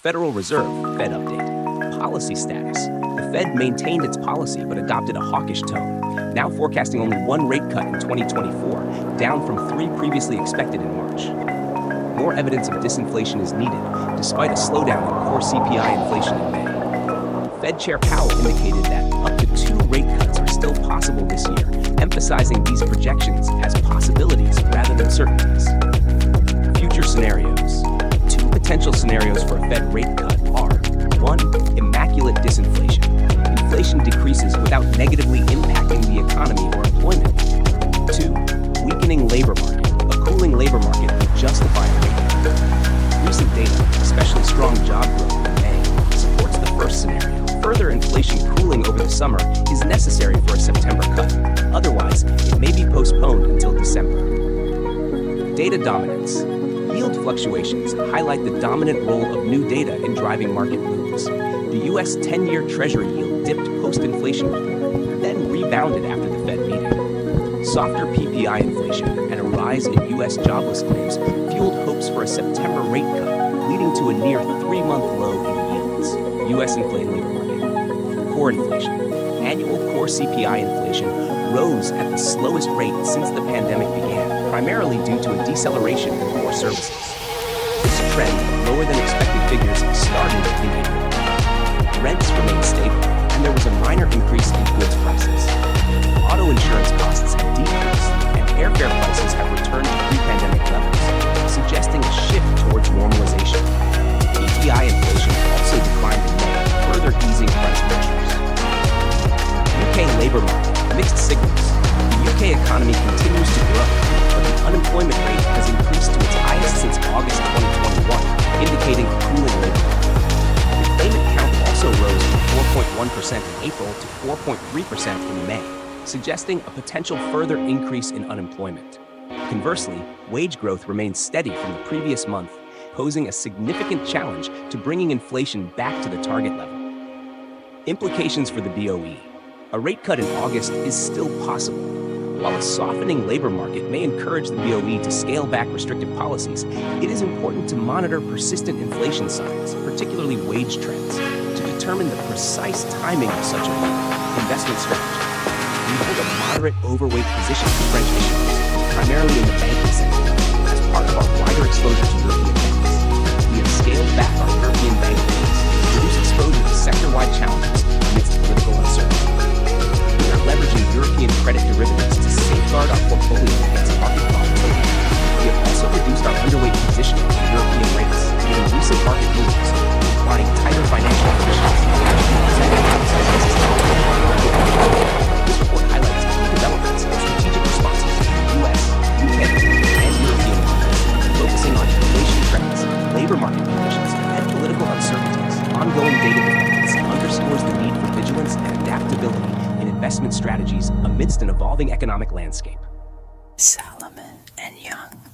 Federal Reserve, Fed update. Policy status. The Fed maintained its policy but adopted a hawkish tone, now forecasting only one rate cut in 2024, down from 3 previously expected in March. More evidence of disinflation is needed, despite a slowdown in core CPI inflation in May. Fed Chair Powell indicated that up to 2 rate cuts are still possible this year, emphasizing these projections as possibilities rather than certainties. Future scenarios. 2 potential scenarios for a Fed rate cut are: 1. Immaculate disinflation. Inflation decreases without negatively impacting the economy or employment. 2. Weakening labor market. A cooling labor market would justify a rate cut. Recent data, especially strong job growth in May, supports the first scenario. Further inflation cooling over the summer is necessary for a September cut. Otherwise, it may be postponed until December. Data dominance. Yield fluctuations highlight the dominant role of new data in driving market moves. The U.S. 10-year Treasury yield dipped post-inflation report, then rebounded after the Fed meeting. Softer PPI inflation and a rise in U.S. jobless claims fueled hopes for a September rate cut, leading to a near 3-month low in yields. U.S. inflated labor market. Core inflation. Annual core CPI inflation rose at the slowest rate since the pandemic began, primarily due to a deceleration in core services. This trend of lower than expected figures started in April. Rents remained stable, and there was a minor increase in goods prices. Auto insurance costs have decreased, and airfare prices have returned to pre-pandemic levels, suggesting a shift towards normalization. PPI inflation also declined in May, further easing price pressures. UK labor market. Mixed signals. The UK economy continues to grow, but the unemployment rate has increased to its highest since August 2021, indicating a cooling labor market. The claimant count also rose from 4.1% in April to 4.3% in May, suggesting a potential further increase in unemployment. Conversely, wage growth remains steady from the previous month, posing a significant challenge to bringing inflation back to the target level. Implications for the BOE. A rate cut in August is still possible. While a softening labor market may encourage the BOE to scale back restrictive policies, it is important to monitor persistent inflation signs, particularly wage trends, to determine the precise timing of such a move. Investment strategy. We hold a moderate overweight position in French issuers, primarily in the banking sector, as part of our wider exposure to European banks. We have scaled back our European bank fees to reduce exposure to sector-wide challenges amidst political uncertainty. We are leveraging European credit derivatives to safeguard our portfolio against market volatility. We have also reduced our underweight position in European rates, given recent market moves, implying tighter financial conditions. This report highlights key developments and strategic responses to the U.S., UK, and European markets, focusing on inflation trends, labor market conditions, and political uncertainties. Ongoing data developments underscores the need for vigilance and adaptability in investment strategies amidst an evolving economic landscape. Salomon and Young.